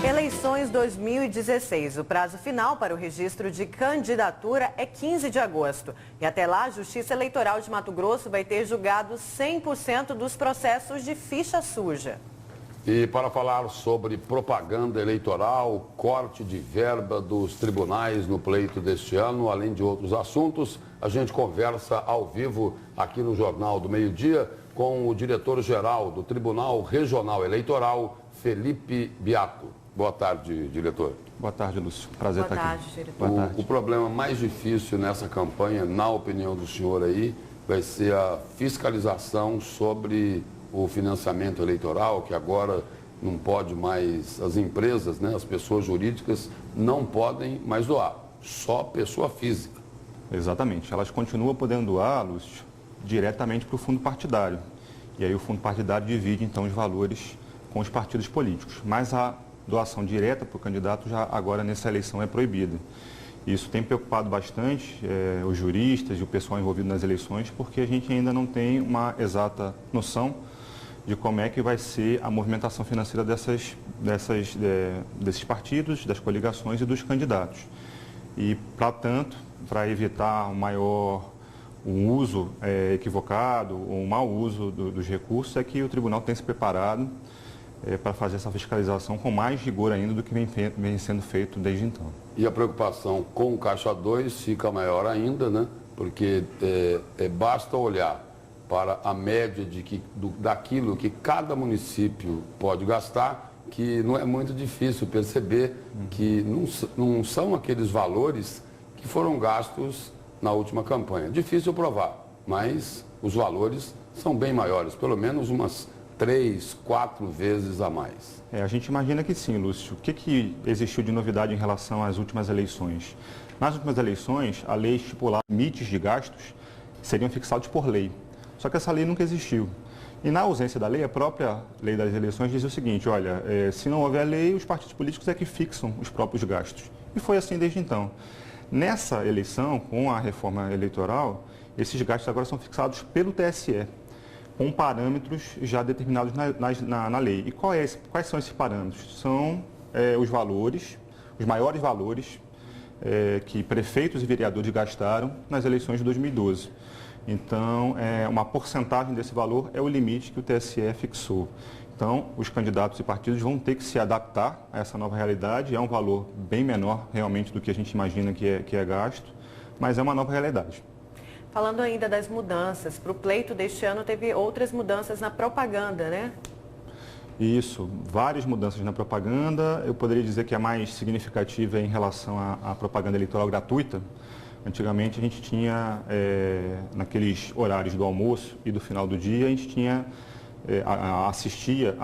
Eleições 2016. O prazo final para o registro de candidatura é 15 de agosto. E até lá, a Justiça Eleitoral de Mato Grosso vai ter julgado 100% dos processos de ficha suja. E para falar sobre propaganda eleitoral, corte de verba dos tribunais no pleito deste ano, além de outros assuntos, a gente conversa ao vivo aqui no Jornal do Meio-Dia com o diretor-geral do Tribunal Regional Eleitoral, Felipe Biato. Boa tarde, diretor. Boa tarde, Lúcio. Prazer estar aqui. Boa tarde, diretor. Boa tarde. O problema mais difícil nessa campanha, na opinião do senhor aí, vai ser a fiscalização sobre o financiamento eleitoral, que agora não pode mais, as empresas, né, as pessoas jurídicas não podem mais doar, só pessoa física. Exatamente. Elas continuam podendo doar, Lúcio, diretamente para o fundo partidário. E aí o fundo partidário divide, então, os valores com os partidos políticos. Mas a doação direta para o candidato já agora nessa eleição é proibida. Isso tem preocupado bastante os juristas e o pessoal envolvido nas eleições, porque a gente ainda não tem uma exata noção de como é que vai ser a movimentação financeira desses partidos, das coligações e dos candidatos. E, portanto, para evitar um uso equivocado ou um mau uso dos recursos, é que o tribunal tem se preparado para fazer essa fiscalização com mais rigor ainda do que vem sendo feito desde então. E a preocupação com o Caixa 2 fica maior ainda, né? Porque basta olhar para a média daquilo que cada município pode gastar, que não é muito difícil perceber que não são aqueles valores que foram gastos na última campanha. Difícil provar, mas os valores são bem maiores, pelo menos umas 3, 4 vezes a mais. A gente imagina que sim, Lúcio. O que existiu de novidade em relação às últimas eleições? Nas últimas eleições, a lei estipulava limites de gastos seriam fixados por lei. Só que essa lei nunca existiu. E na ausência da lei, a própria lei das eleições dizia o seguinte, olha, se não houver lei, os partidos políticos é que fixam os próprios gastos. E foi assim desde então. Nessa eleição, com a reforma eleitoral, esses gastos agora são fixados pelo TSE, com parâmetros já determinados na lei. E quais são esses parâmetros? São os valores, os maiores valores que prefeitos e vereadores gastaram nas eleições de 2012. Então, uma porcentagem desse valor é o limite que o TSE fixou. Então, os candidatos e partidos vão ter que se adaptar a essa nova realidade. É um valor bem menor, realmente, do que a gente imagina que é gasto, mas é uma nova realidade. Falando ainda das mudanças, para o pleito deste ano teve outras mudanças na propaganda, né? Isso, várias mudanças na propaganda. Eu poderia dizer que a mais significativa é em relação à propaganda eleitoral gratuita. Antigamente a gente tinha, naqueles horários do almoço e do final do dia, a gente assistia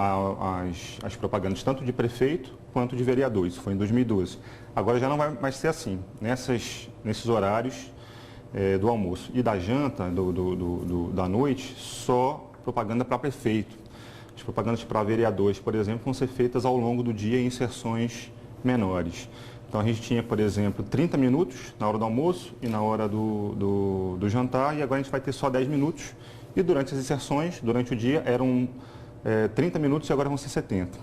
às propagandas tanto de prefeito quanto de vereador. Isso foi em 2012. Agora já não vai mais ser assim. Nesses horários do almoço e da janta, da noite, só propaganda para prefeito. As propagandas para vereadores, por exemplo, vão ser feitas ao longo do dia em sessões menores. Então a gente tinha, por exemplo, 30 minutos na hora do almoço e na hora do jantar, e agora a gente vai ter só 10 minutos. E durante as inserções, durante o dia, eram 30 minutos e agora vão ser 70.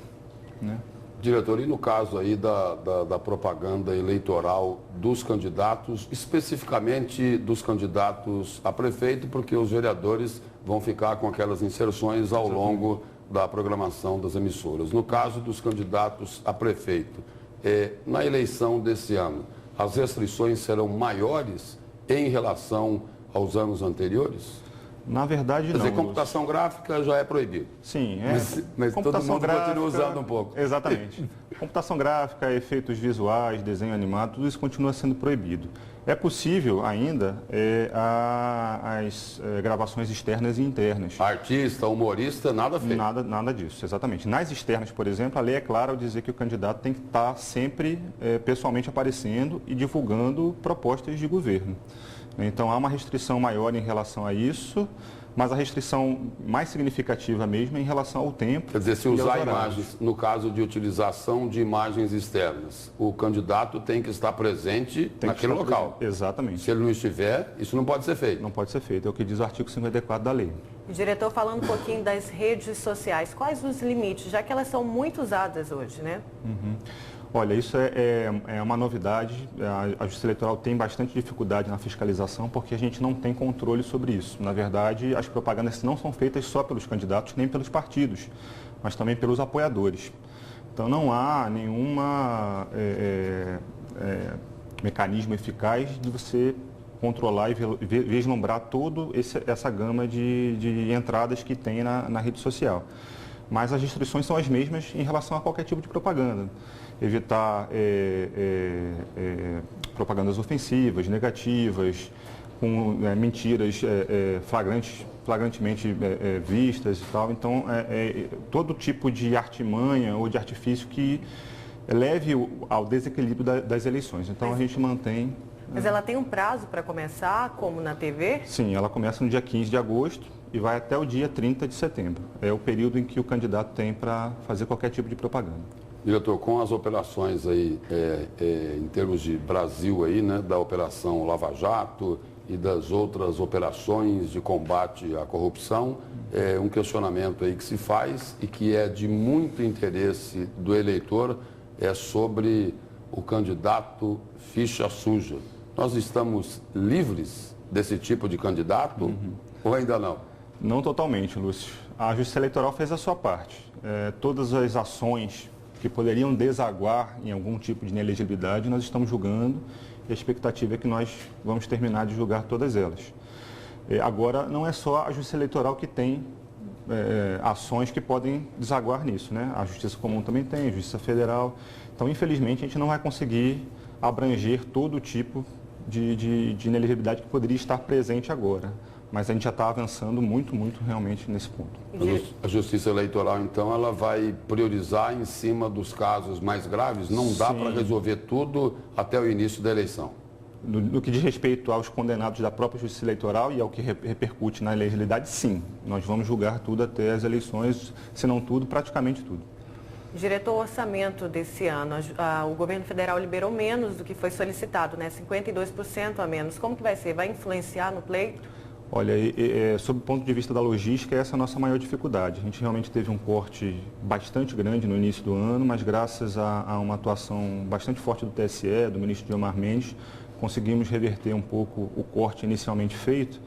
Né? Diretor, e no caso aí da propaganda eleitoral dos candidatos, especificamente dos candidatos a prefeito, porque os vereadores vão ficar com aquelas inserções ao longo da programação das emissoras. No caso dos candidatos a prefeito, na eleição desse ano, as restrições serão maiores em relação aos anos anteriores? Na verdade, não. Quer dizer, computação gráfica já é proibido. Sim, mas todo mundo continua usando um pouco. Exatamente. Computação gráfica, efeitos visuais, desenho animado, tudo isso continua sendo proibido. É possível ainda as gravações externas e internas. Artista, humorista, nada feito. Nada disso, exatamente. Nas externas, por exemplo, a lei é clara ao dizer que o candidato tem que estar sempre pessoalmente aparecendo e divulgando propostas de governo. Então, há uma restrição maior em relação a isso, mas a restrição mais significativa mesmo é em relação ao tempo. Quer dizer, se usar imagens, no caso de utilização de imagens externas, o candidato tem que estar presente naquele local. Exatamente. Se ele não estiver, isso não pode ser feito. Não pode ser feito, é o que diz o artigo 54 da lei. Diretor, falando um pouquinho das redes sociais, quais os limites, já que elas são muito usadas hoje, né? Olha, isso é uma novidade. A Justiça Eleitoral tem bastante dificuldade na fiscalização porque a gente não tem controle sobre isso. Na verdade, as propagandas não são feitas só pelos candidatos nem pelos partidos, mas também pelos apoiadores. Então não há nenhuma mecanismo eficaz de você controlar e vislumbrar toda essa gama de entradas que tem na rede social. Mas as restrições são as mesmas em relação a qualquer tipo de propaganda. Evitar propagandas ofensivas, negativas, com mentiras flagrantemente vistas e tal. Então, todo tipo de artimanha ou de artifício que leve ao desequilíbrio das eleições. Então, a gente mantém... Mas ela tem um prazo para começar, como na TV? Sim, ela começa no dia 15 de agosto e vai até o dia 30 de setembro. É o período em que o candidato tem para fazer qualquer tipo de propaganda. Diretor, com as operações aí, em termos de Brasil aí, né, da Operação Lava Jato e das outras operações de combate à corrupção, um questionamento aí que se faz e que é de muito interesse do eleitor é sobre o candidato ficha suja. Nós estamos livres desse tipo de candidato ou ainda não? Não totalmente, Lúcio. A Justiça Eleitoral fez a sua parte. Todas as ações que poderiam desaguar em algum tipo de inelegibilidade, nós estamos julgando e a expectativa é que nós vamos terminar de julgar todas elas. Agora, não é só a Justiça Eleitoral que tem ações que podem desaguar nisso, né? A Justiça Comum também tem, a Justiça Federal. Então, infelizmente, a gente não vai conseguir abranger todo tipo de inelegibilidade que poderia estar presente agora. Mas a gente já está avançando muito realmente nesse ponto. A Justiça Eleitoral, então, ela vai priorizar em cima dos casos mais graves? Não dá para resolver tudo até o início da eleição? No que diz respeito aos condenados da própria Justiça Eleitoral e ao que repercute na elegibilidade, sim. Nós vamos julgar tudo até as eleições, se não tudo, praticamente tudo. Diretor, o orçamento desse ano, o governo federal liberou menos do que foi solicitado, né? 52% a menos. Como que vai ser? Vai influenciar no pleito? Olha, sob o ponto de vista da logística, essa é a nossa maior dificuldade. A gente realmente teve um corte bastante grande no início do ano, mas graças a uma atuação bastante forte do TSE, do ministro Gilmar Mendes, conseguimos reverter um pouco o corte inicialmente feito.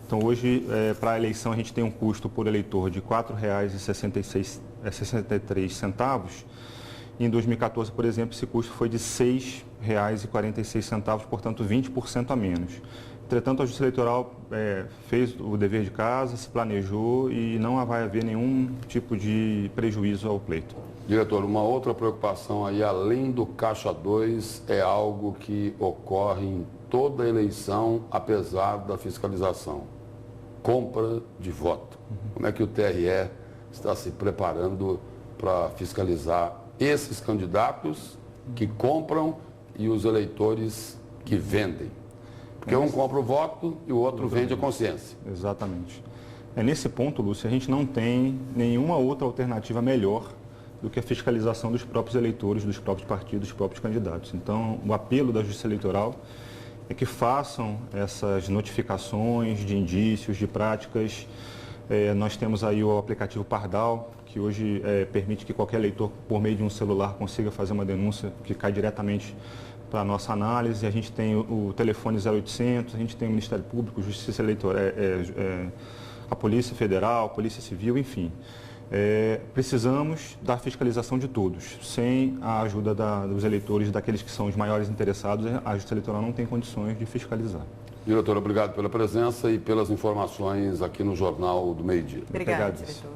Então, hoje, para a eleição, a gente tem um custo por eleitor de R$ 4,63. Em 2014, por exemplo, esse custo foi de R$ 6,46, portanto, 20% a menos. Entretanto, a Justiça Eleitoral fez o dever de casa, se planejou e não vai haver nenhum tipo de prejuízo ao pleito. Diretor, uma outra preocupação aí, além do Caixa 2, é algo que ocorre em toda eleição, apesar da fiscalização. Compra de voto. Como é que o TRE está se preparando para fiscalizar esses candidatos que compram e os eleitores que vendem? Porque um compra o voto e o outro vende a consciência. Exatamente. Nesse ponto, Lúcio, a gente não tem nenhuma outra alternativa melhor do que a fiscalização dos próprios eleitores, dos próprios partidos, dos próprios candidatos. Então, o apelo da Justiça Eleitoral é que façam essas notificações de indícios, de práticas. Nós temos aí o aplicativo Pardal, que hoje permite que qualquer eleitor, por meio de um celular, consiga fazer uma denúncia que cai diretamente para a nossa análise. A gente tem o telefone 0800, a gente tem o Ministério Público, Justiça Eleitoral, a Polícia Federal, a Polícia Civil, enfim. Precisamos da fiscalização de todos. Sem a ajuda dos eleitores, daqueles que são os maiores interessados, a Justiça Eleitoral não tem condições de fiscalizar. Diretor, obrigado pela presença e pelas informações aqui no Jornal do Meio-Dia. Obrigado, diretor.